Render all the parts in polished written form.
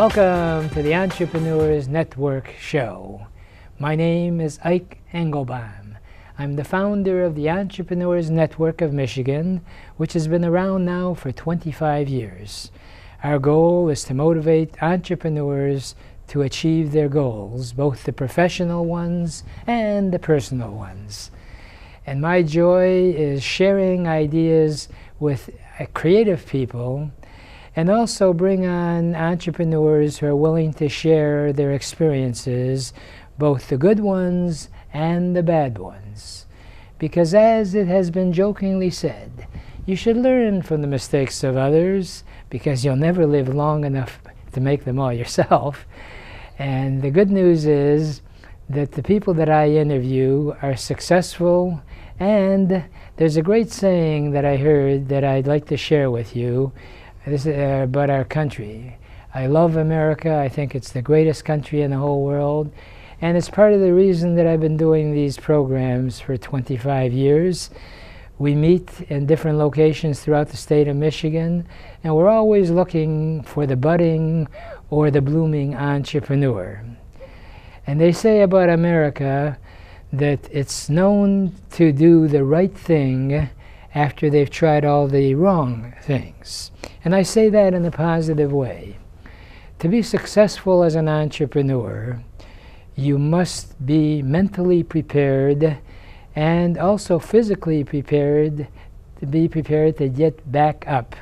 Welcome to the Entrepreneurs Network Show. My name is Ike Engelbaum. I'm the founder of the Entrepreneurs Network of Michigan, which has been around now for 25 years. Our goal is to motivate entrepreneurs to achieve their goals, both the professional ones and the personal ones. And my joy is sharing ideas with creative people and also bring on entrepreneurs who are willing to share their experiences, both the good ones and the bad ones. Because as it has been jokingly said, you should learn from the mistakes of others because you'll never live long enough to make them all yourself. And the good news is that the people that I interview are successful, and there's a great saying that I heard that I'd like to share with you. This is about our country. I love America. I think it's the greatest country in the whole world. And it's part of the reason that I've been doing these programs for 25 years. We meet in different locations throughout the state of Michigan, and we're always looking for the budding or the blooming entrepreneur. And they say about America that it's known to do the right thing after they've tried all the wrong things. And I say that in a positive way. To be successful as an entrepreneur, you must be mentally prepared and also physically prepared to get back up.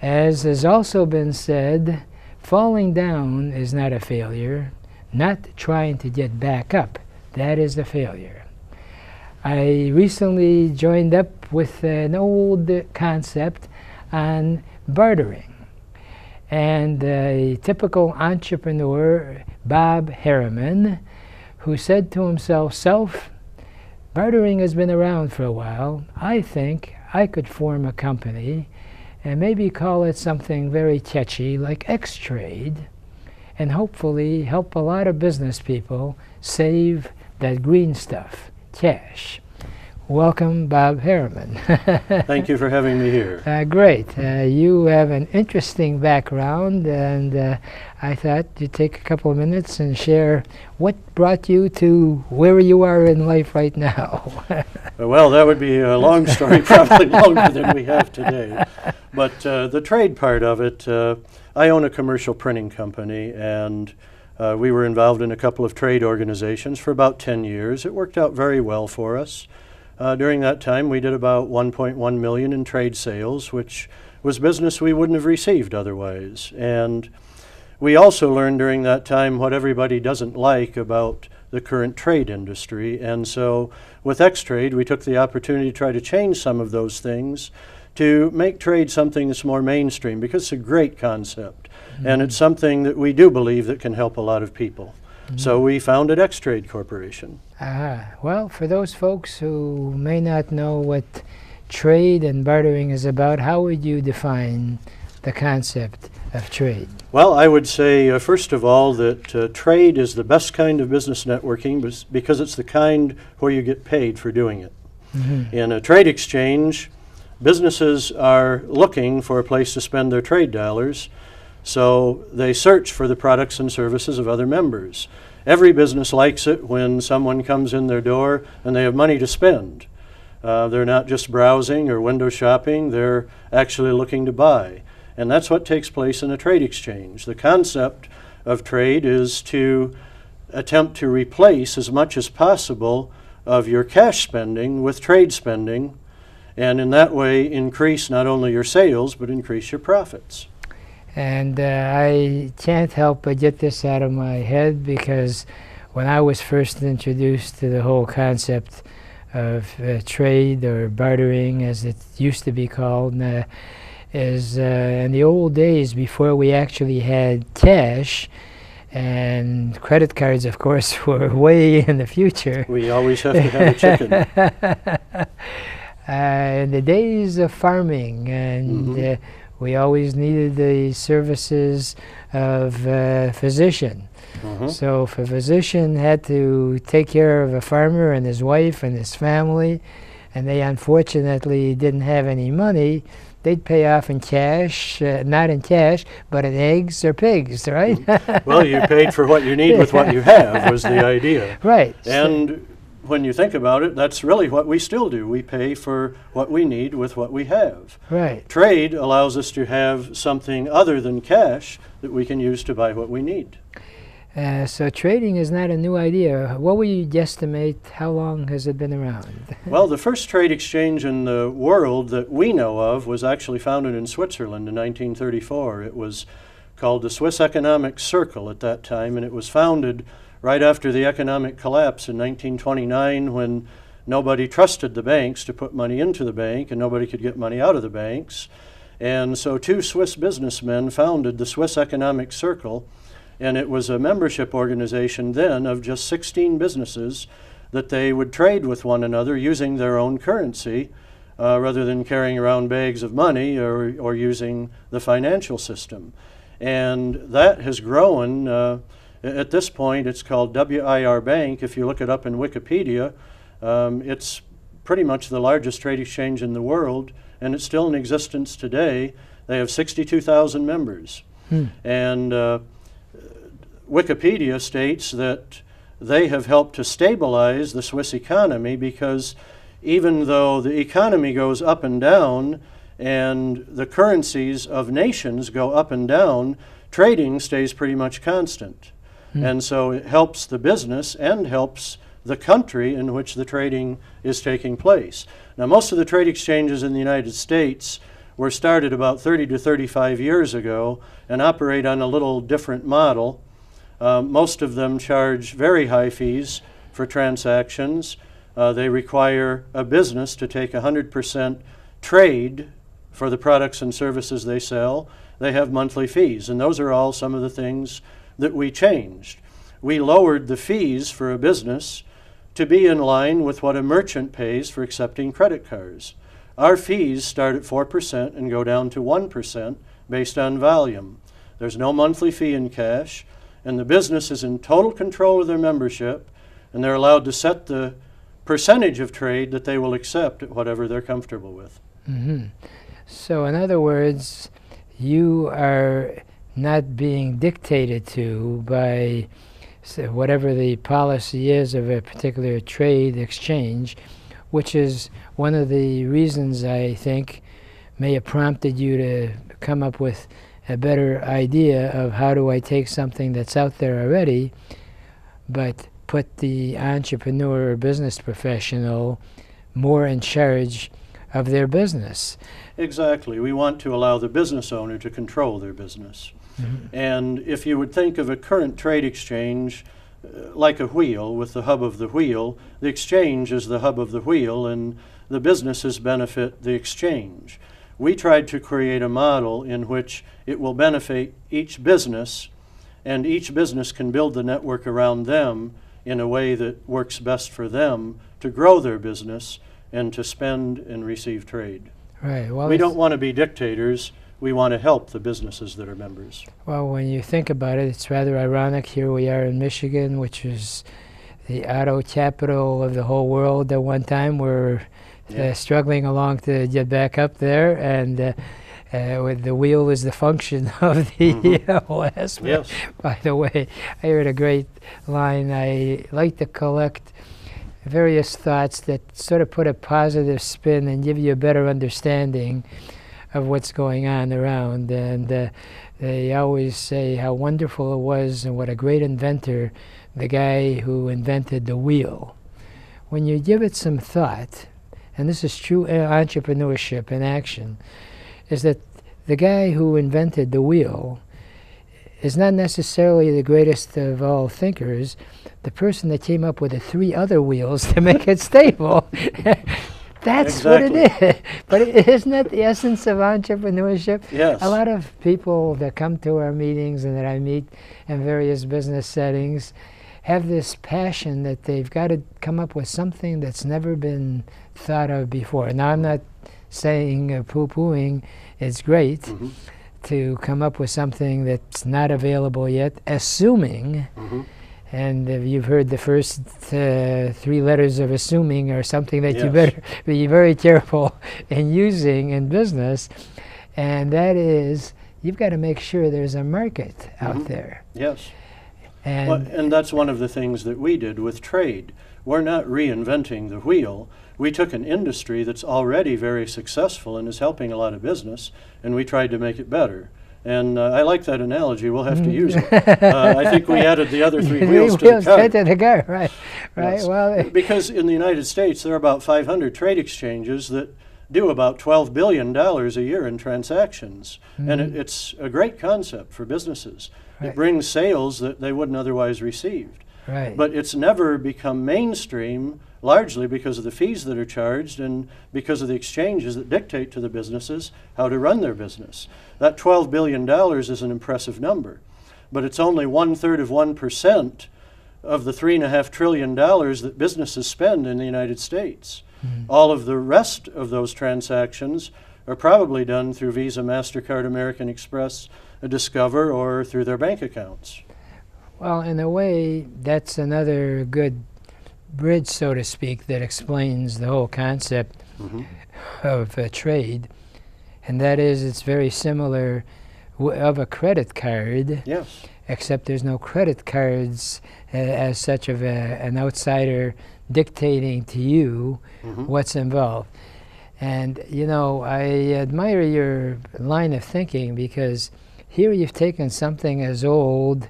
As has also been said, falling down is not a failure. Not trying to get back up, that is a failure. I recently joined up with an old concept on bartering. And a typical entrepreneur, Bob Herriman, who said to himself, bartering has been around for a while. I think I could form a company and maybe call it something very catchy like XTrade, and hopefully help a lot of business people save that green stuff, cash. Welcome, Bob Herriman. Thank you for having me here. Great. You have an interesting background, and I thought you'd take a couple of minutes and share what brought you to where you are in life right now. Well, that would be a long story, probably longer than we have today. But the trade part of it, I own a commercial printing company, and we were involved in a couple of trade organizations for about 10 years. It worked out very well for us. During that time, we did about $1.1 million in trade sales, which was business we wouldn't have received otherwise. And we also learned during that time what everybody doesn't like about the current trade industry. And so with XTrade, we took the opportunity to try to change some of those things to make trade something that's more mainstream, because it's a great concept. Mm-hmm. And it's something that we do believe that can help a lot of people. Mm-hmm. So we founded XTrade Corporation. Well, for those folks who may not know what trade and bartering is about, how would you define the concept of trade? Well, I would say, first of all, that trade is the best kind of business networking because it's the kind where you get paid for doing it. Mm-hmm. In a trade exchange, businesses are looking for a place to spend their trade dollars, so they search for the products and services of other members. Every business likes it when someone comes in their door and they have money to spend. They're not just browsing or window shopping, they're actually looking to buy. And that's what takes place in a trade exchange. The concept of trade is to attempt to replace as much as possible of your cash spending with trade spending, and in that way increase not only your sales but increase your profits. And I can't help but get this out of my head, because when I was first introduced to the whole concept of trade or bartering, as it used to be called, is in the old days before we actually had cash, and credit cards, of course, were way in the future. We always have to have a chicken. In the days of farming, and mm-hmm. We always needed the services of a physician. Mm-hmm. So if a physician had to take care of a farmer and his wife and his family, and they unfortunately didn't have any money, they'd pay off in cash, not in cash, but in eggs or pigs, right? Well, you paid for what you need with what you have was the idea. Right. And when you think about it, that's really what we still do. We pay for what we need with what we have. Right. Trade allows us to have something other than cash that we can use to buy what we need. So trading is not a new idea. What would you guesstimate? How long has it been around? Well, the first trade exchange in the world that we know of was actually founded in Switzerland in 1934. It was called the Swiss Economic Circle at that time, and it was founded right after the economic collapse in 1929, when nobody trusted the banks to put money into the bank and nobody could get money out of the banks. And so two Swiss businessmen founded the Swiss Economic Circle, and it was a membership organization then of just 16 businesses that they would trade with one another using their own currency rather than carrying around bags of money or using the financial system. And that has grown. At this point, it's called WIR Bank. If you look it up in Wikipedia, it's pretty much the largest trade exchange in the world, and it's still in existence today. They have 62,000 members. And Wikipedia states that they have helped to stabilize the Swiss economy, because even though the economy goes up and down and the currencies of nations go up and down, trading stays pretty much constant. And so it helps the business and helps the country in which the trading is taking place. Now, most of the trade exchanges in the United States were started about 30 to 35 years ago and operate on a little different model. Most of them charge very high fees for transactions. They require a business to take 100% trade for the products and services they sell. They have monthly fees, and those are all some of the things that we changed. We lowered the fees for a business to be in line with what a merchant pays for accepting credit cards. Our fees start at 4% and go down to 1% based on volume. There's no monthly fee in cash, and the business is in total control of their membership, and they're allowed to set the percentage of trade that they will accept at whatever they're comfortable with. So in other words, you are not being dictated to by whatever the policy is of a particular trade exchange, which is one of the reasons I think may have prompted you to come up with a better idea of how do I take something that's out there already, but put the entrepreneur or business professional more in charge of their business. Exactly. We want to allow the business owner to control their business. And if you would think of a current trade exchange like a wheel, with the hub of the wheel, the exchange is the hub of the wheel, and the businesses benefit the exchange. We tried to create a model in which it will benefit each business, and each business can build the network around them in a way that works best for them to grow their business and to spend and receive trade. Right. Well, we don't want to be dictators. We want to help the businesses that are members. Well, when you think about it, it's rather ironic. Here we are in Michigan, which is the auto capital of the whole world at one time. We're struggling along to get back up there, and with the wheel is the function of the OS. Yes. By the way, I heard a great line. I like to collect various thoughts that sort of put a positive spin and give you a better understanding of what's going on around. And they always say how wonderful it was and what a great inventor the guy who invented the wheel. When you give it some thought, and this is true entrepreneurship in action, is that the guy who invented the wheel is not necessarily the greatest of all thinkers. The person that came up with the 3 other wheels to make it stable. That's exactly what it is. But isn't that the essence of entrepreneurship? Yes. A lot of people that come to our meetings and that I meet in various business settings have this passion that they've got to come up with something that's never been thought of before. Now, I'm not saying poo-pooing. It's great to come up with something that's not available yet, assuming And you've heard the first 3 letters of assuming or something that you Yes. better be very careful in using in business. And that is, you've got to make sure there's a market out there. Yes. And, Well, and that's one of the things that we did with trade. We're not reinventing the wheel. We took an industry that's already very successful and is helping a lot of business, and we tried to make it better. And I like that analogy. We'll have to use it. I think we added the other 3 wheels to the car. to the car, right. Right. Yes. Well, Because in the United States, there are about 500 trade exchanges that do about $12 billion a year in transactions. And it's a great concept for businesses. Right. It brings sales that they wouldn't otherwise receive. right. But it's never become mainstream, largely because of the fees that are charged and because of the exchanges that dictate to the businesses how to run their business. That $12 billion is an impressive number, but it's only 1/3 of 1% of the $3.5 trillion that businesses spend in the United States. All of the rest of those transactions are probably done through Visa, MasterCard, American Express, Discover, or through their bank accounts. Well, in a way, that's another good bridge, so to speak, that explains the whole concept of trade. And that is, it's very similar of a credit card, Yes. except there's no credit cards as such of an outsider dictating to you what's involved. And, you know, I admire your line of thinking, because here you've taken something as old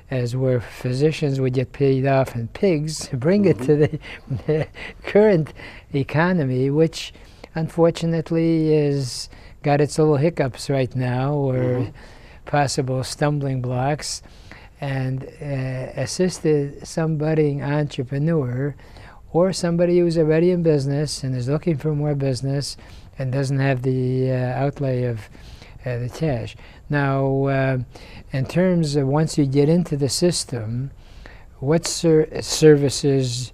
as where physicians would get paid off in pigs, bring it to the current economy, which unfortunately is got its little hiccups right now, or possible stumbling blocks, and assisted some budding entrepreneur or somebody who's already in business and is looking for more business and doesn't have the outlay of the cash. Now, in terms of once you get into the system, what services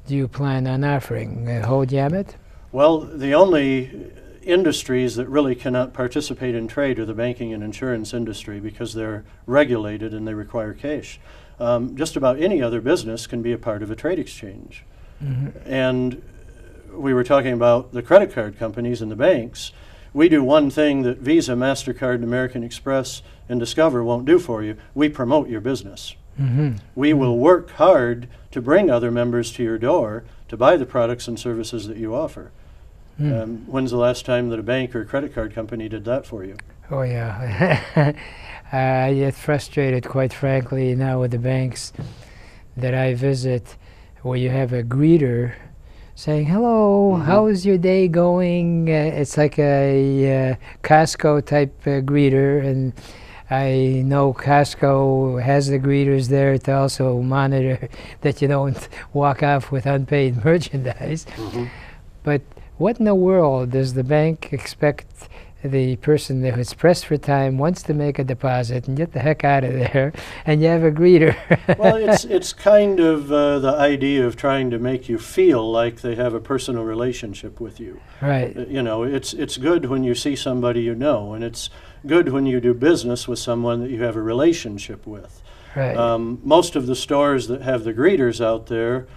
do you plan on offering? The whole gamut? Well, the only industries that really cannot participate in trade are the banking and insurance industry, because they're regulated and they require cash. Just about any other business can be a part of a trade exchange. And we were talking about the credit card companies and the banks. We do one thing that Visa, MasterCard, American Express, and Discover won't do for you. We promote your business. We will work hard to bring other members to your door to buy the products and services that you offer. When's the last time that a bank or a credit card company did that for you? Oh, yeah. I get frustrated, quite frankly, now with the banks that I visit, where you have a greeter saying, hello, how's your day going? It's like a Costco type greeter, and I know Costco has the greeters there to also monitor that you don't walk off with unpaid merchandise. But what in the world does the bank expect the person that is pressed for time, wants to make a deposit and get the heck out of there, and you have a greeter? Well, it's kind of the idea of trying to make you feel like they have a personal relationship with you. Right. You know, it's good when you see somebody you know, and it's good when you do business with someone that you have a relationship with. Right. Most of the stores that have the greeters out there,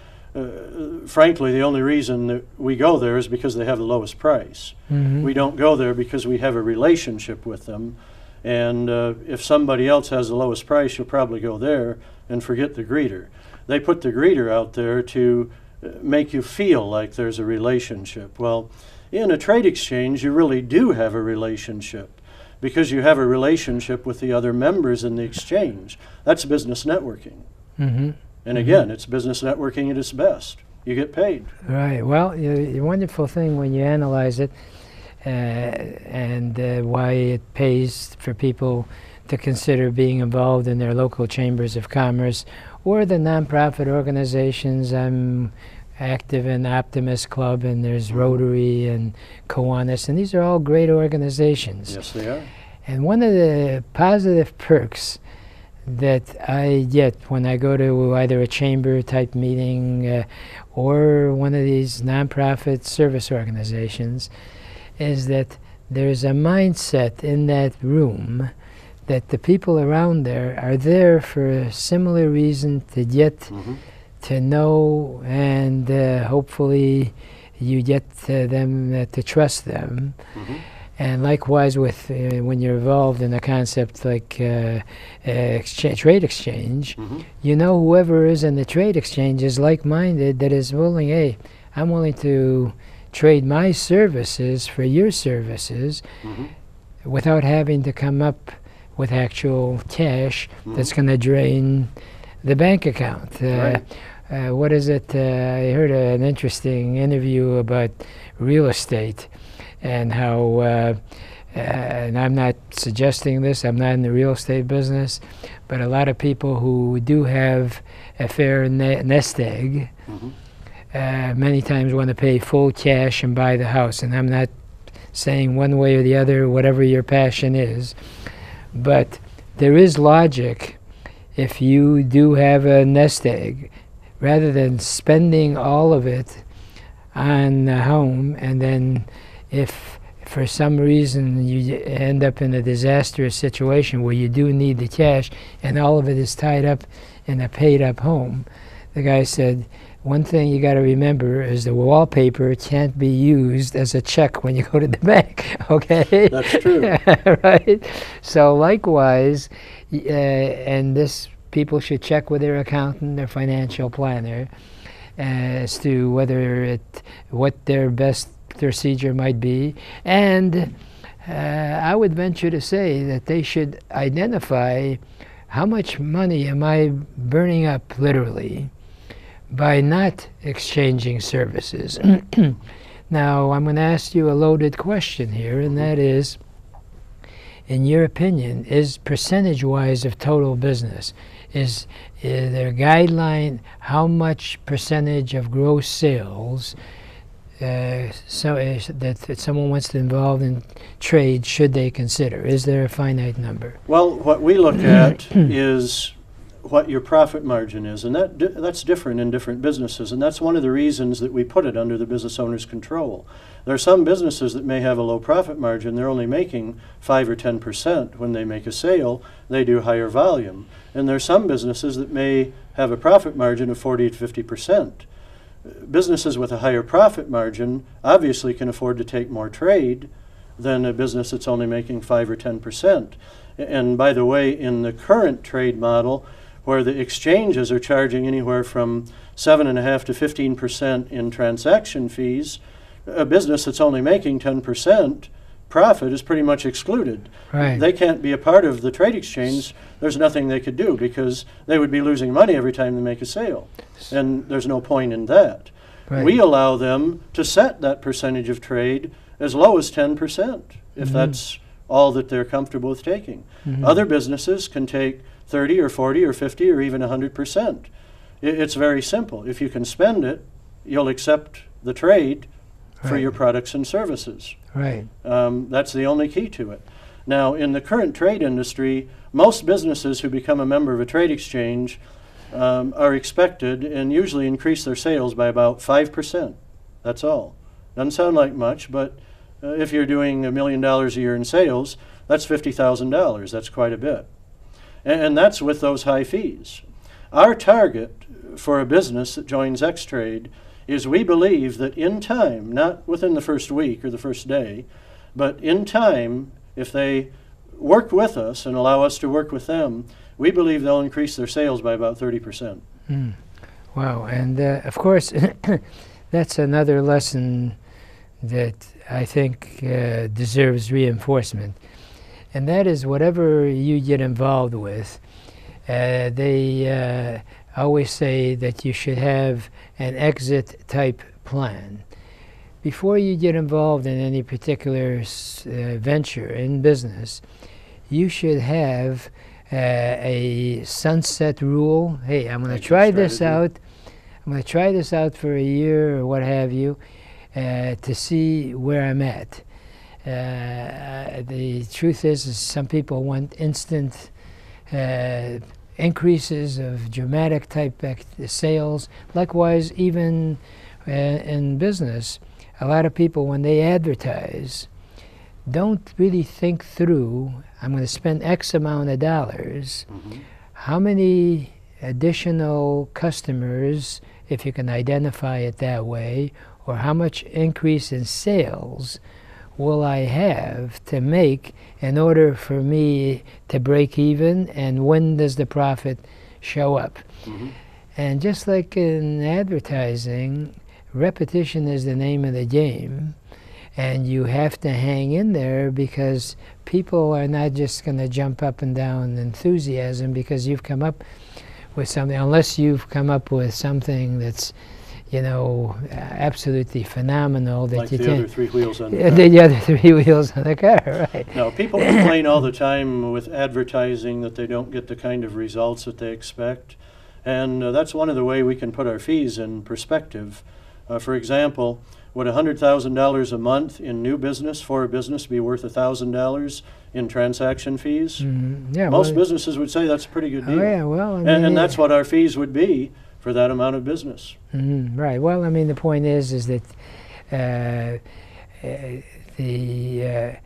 frankly, the only reason that we go there is because they have the lowest price. We don't go there because we have a relationship with them. And if somebody else has the lowest price, you'll probably go there and forget the greeter. They put the greeter out there to make you feel like there's a relationship. Well, in a trade exchange, you really do have a relationship, because you have a relationship with the other members in the exchange. That's business networking. And again, it's business networking at its best. You get paid. Right. Well, the wonderful thing when you analyze it, and why it pays for people to consider being involved in their local chambers of commerce or the nonprofit organizations. I'm active in Optimist Club, and there's Rotary and Kiwanis, and these are all great organizations. Yes, they are. And one of the positive perks that I get when I go to either a chamber type meeting or one of these nonprofit service organizations is that there's a mindset in that room that the people around there are there for a similar reason to get to know, and hopefully you get them to trust them. And likewise with when you're involved in a concept like trade exchange, you know whoever is in the trade exchange is like-minded, that is willing, hey, I'm willing to trade my services for your services without having to come up with actual cash that's going to drain the bank account. What is it? I heard an interesting interview about real estate and how, and I'm not suggesting this, I'm not in the real estate business, but a lot of people who do have a fair nest egg many times want to pay full cash and buy the house. And I'm not saying one way or the other, whatever your passion is, but there is logic if you do have a nest egg, rather than spending all of it on the home, and then if for some reason you end up in a disastrous situation where you do need the cash and all of it is tied up in a paid up home. The guy said, one thing you got to remember is the wallpaper can't be used as a check when you go to the bank, okay? That's true. Right? So likewise, and this, people should check with their accountant, their financial planner, as to what their best procedure might be. And I would venture to say that they should identify how much money am I burning up, literally, by not exchanging services. Now, I'm going to ask you a loaded question here, and that is, in your opinion, is percentage-wise of total business, is there a guideline how much percentage of gross sales that someone wants to involve in trade should they consider? Is there a finite number? Well, what we look at is what your profit margin is, and that's different in different businesses, and that's one of the reasons that we put it under the business owner's control. There are some businesses that may have a low profit margin. They're only making 5 or 10% when they make a sale. They do higher volume. And there are some businesses that may have a profit margin of 40 to 50%. Businesses with a higher profit margin obviously can afford to take more trade than a business that's only making 5 or 10%. And by the way, in the current trade model, where the exchanges are charging anywhere from 7.5% to 15% in transaction fees, a business that's only making 10% profit is pretty much excluded. Right. They can't be a part of the trade exchange. There's nothing they could do because they would be losing money every time they make a sale. And there's no point in that. Right. We allow them to set that percentage of trade as low as 10% if that's all that they're comfortable with taking. Other businesses can take 30 or 40 or 50 or even 100%. It's very simple. If you can spend it, you'll accept the trade for your products and services. Right. That's the only key to it. Now, in the current trade industry, most businesses who become a member of a trade exchange are expected and usually increase their sales by about 5%. That's all. Doesn't sound like much, but if you're doing $1 million a year in sales, that's $50,000. That's quite a bit. And that's with those high fees. Our target for a business that joins XTrade is we believe that in time, not within the first week or the first day, but in time, if they work with us and allow us to work with them, we believe they'll increase their sales by about 30%. Wow, and of course, that's another lesson that I think deserves reinforcement. And that is, whatever you get involved with, they always say that you should have an exit type plan. Before you get involved in any particular venture in business, you should have a sunset rule. Hey, I'm going to try this out. I'm going to try this out for a year or what have you to see where I'm at. The truth is some people want instant increases of dramatic type sales. Likewise, even in business, a lot of people, when they advertise, don't really think through, I'm going to spend X amount of dollars, how many additional customers, if you can identify it that way, or how much increase in sales will I have to make in order for me to break even, and when does the profit show up? And just like in advertising, repetition is the name of the game, and you have to hang in there because people are not just going to jump up and down enthusiasm because you've come up with something, unless you've come up with something that's, you know, absolutely phenomenal. That like you the other three wheels on the car. The other three wheels on the car, right. No, people complain all the time with advertising that they don't get the kind of results that they expect. And that's one of the ways we can put our fees in perspective. For example, would $100,000 a month in new business for a business be worth $1,000 in transaction fees? Yeah, most businesses would say that's a pretty good deal. Oh yeah, well, I mean, and that's what our fees would be for that amount of business. Right. Well, I mean, the point is that the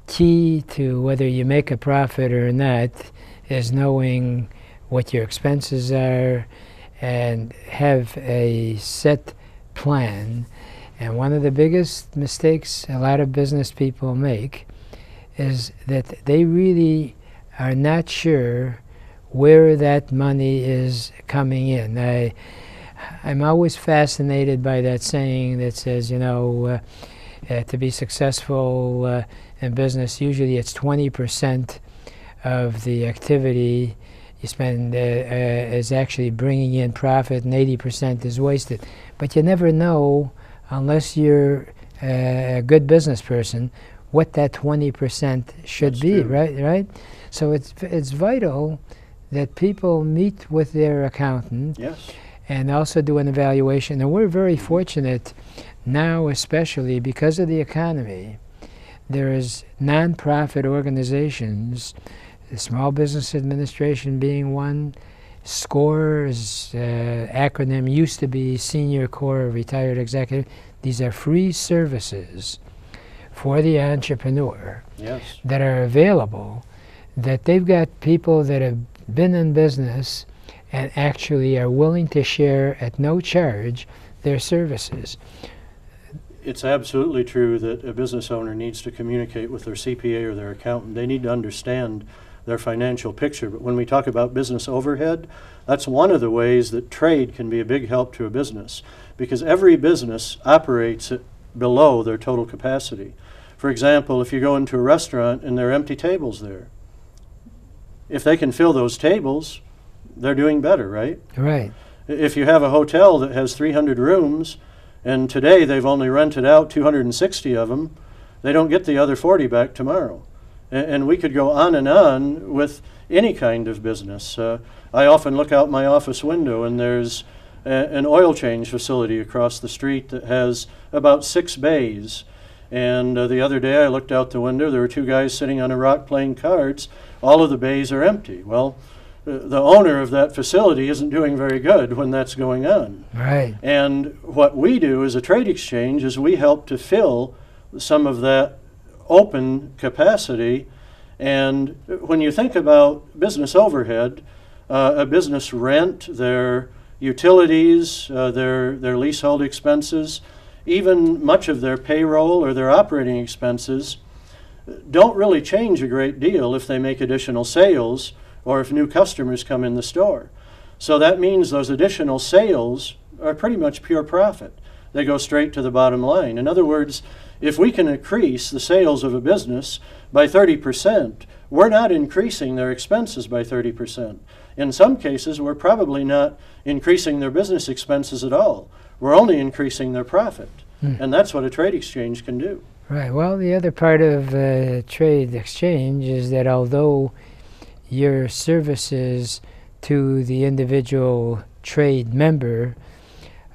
key to whether you make a profit or not is knowing what your expenses are and have a set plan. And one of the biggest mistakes a lot of business people make is that they really are not sure where that money is coming in. I'm always fascinated by that saying that says, you know, to be successful in business, usually it's 20% of the activity you spend is actually bringing in profit, and 80% is wasted. But you never know, unless you're a good business person, what that 20% should That's be, true. right? So it's vital that people meet with their accountant, Yes. and also do an evaluation. And we're very fortunate now, especially because of the economy. There is nonprofit organizations, the Small Business Administration being one. SCORE's acronym used to be Senior Corps of Retired Executive. These are free services for the entrepreneur Yes. that are available, that they've got people that have been in business and actually are willing to share at no charge their services. It's absolutely true that a business owner needs to communicate with their CPA or their accountant. They need to understand their financial picture. But when we talk about business overhead, that's one of the ways that trade can be a big help to a business, because every business operates at below their total capacity. For example, if you go into a restaurant and there are empty tables there, if they can fill those tables, they're doing better, right? Right. If you have a hotel that has 300 rooms, and today they've only rented out 260 of them, they don't get the other 40 back tomorrow. And we could go on with any kind of business. I often look out my office window and there's an oil change facility across the street that has about 6 bays. And the other day I looked out the window, there were 2 guys sitting on a rock playing cards. All of the bays are empty. Well, the owner of that facility isn't doing very good when that's going on. Right. And what we do as a trade exchange is we help to fill some of that open capacity. And when you think about business overhead, a business rent, their utilities, their leasehold expenses, even much of their payroll or their operating expenses don't really change a great deal if they make additional sales or if new customers come in the store. So that means those additional sales are pretty much pure profit. They go straight to the bottom line. In other words, if we can increase the sales of a business by 30%, we're not increasing their expenses by 30%. In some cases, we're probably not increasing their business expenses at all. We're only increasing their profit. And that's what a trade exchange can do. Right. Well, the other part of trade exchange is that although your services to the individual trade member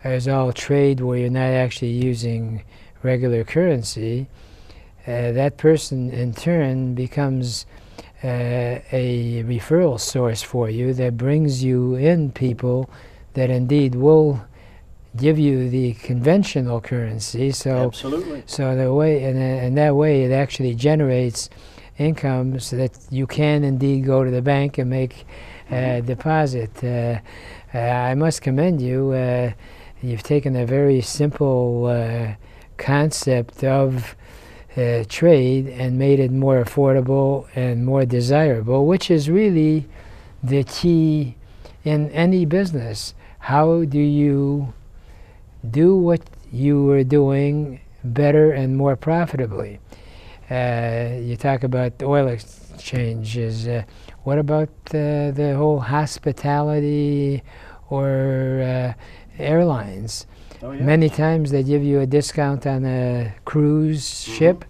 is all trade where you're not actually using regular currency, that person in turn becomes a referral source for you that brings you in people that indeed will give you the conventional currency. So, Absolutely. So the way, in that way, it actually generates income so that you can indeed go to the bank and make a deposit. I must commend you. You've taken a very simple concept of trade and made it more affordable and more desirable, which is really the key in any business. How do you do what you were doing better and more profitably? You talk about oil exchanges. What about the whole hospitality or airlines? Oh, yeah. Many times they give you a discount on a cruise ship.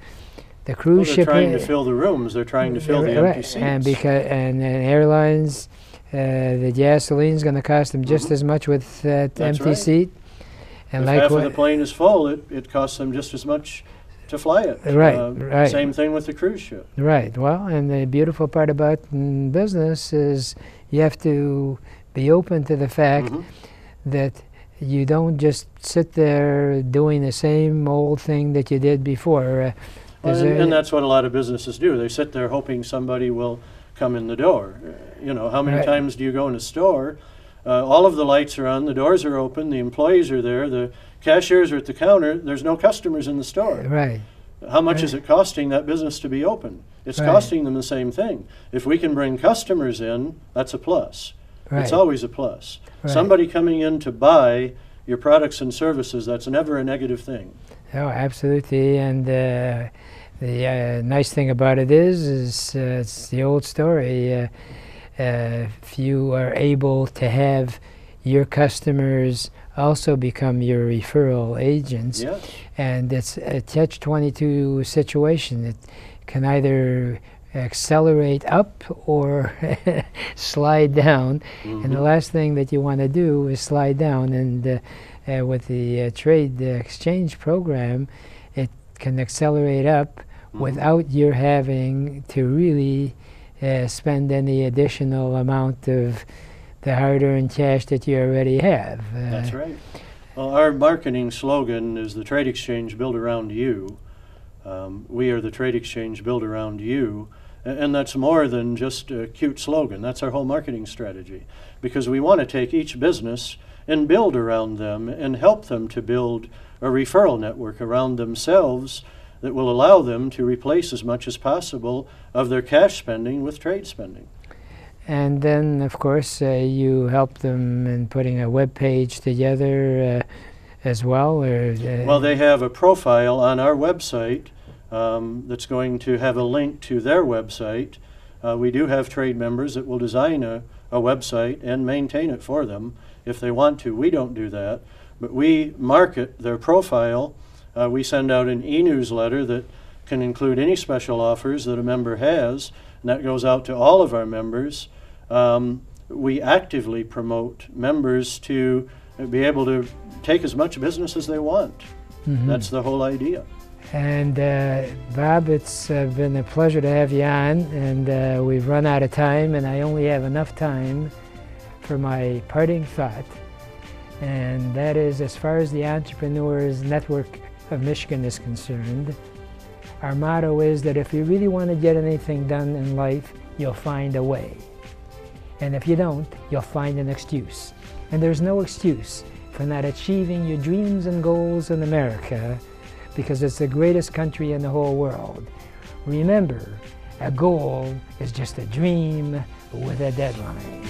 The cruise they're ship trying to fill the rooms. They're trying to fill the empty seats. And airlines, the gasoline's going to cost them just as much with that empty seat. And if half of the plane is full, it costs them just as much to fly it. Right. Same thing with the cruise ship. Right. Well, and the beautiful part about business is you have to be open to the fact that you don't just sit there doing the same old thing that you did before. And that's what a lot of businesses do. They sit there hoping somebody will come in the door. You know, how many times do you go in a store? All of the lights are on, the doors are open, the employees are there, the cashiers are at the counter, there's no customers in the store. Right. How much is it costing that business to be open? It's costing them the same thing. If we can bring customers in, that's a plus. It's always a plus. Somebody coming in to buy your products and services, that's never a negative thing. Oh, absolutely. And the nice thing about it is it's the old story. If you are able to have your customers also become your referral agents, and it's a catch-22 situation. It can either accelerate up or slide down, and the last thing that you want to do is slide down. And with the trade exchange program, it can accelerate up without your having to really spend any additional amount of the hard-earned cash that you already have. That's right. Well, our marketing slogan is the trade exchange built around you. We are the trade exchange built around you. And that's more than just a cute slogan. That's our whole marketing strategy. Because we want to take each business and build around them and help them to build a referral network around themselves that will allow them to replace as much as possible of their cash spending with trade spending. And then, of course, you help them in putting a web page together as well? Well, they have a profile on our website that's going to have a link to their website. We do have trade members that will design a website and maintain it for them if they want to. We don't do that, but we market their profile. We send out an e-newsletter that can include any special offers that a member has, and that goes out to all of our members. We actively promote members to be able to take as much business as they want. That's the whole idea. And Bob, it's been a pleasure to have you on, and we've run out of time, and I only have enough time for my parting thought, and that is, as far as the Entrepreneurs Network of Michigan is concerned, our motto is that if you really want to get anything done in life, you'll find a way. And if you don't, you'll find an excuse. And there's no excuse for not achieving your dreams and goals in America, because it's the greatest country in the whole world. Remember, a goal is just a dream with a deadline.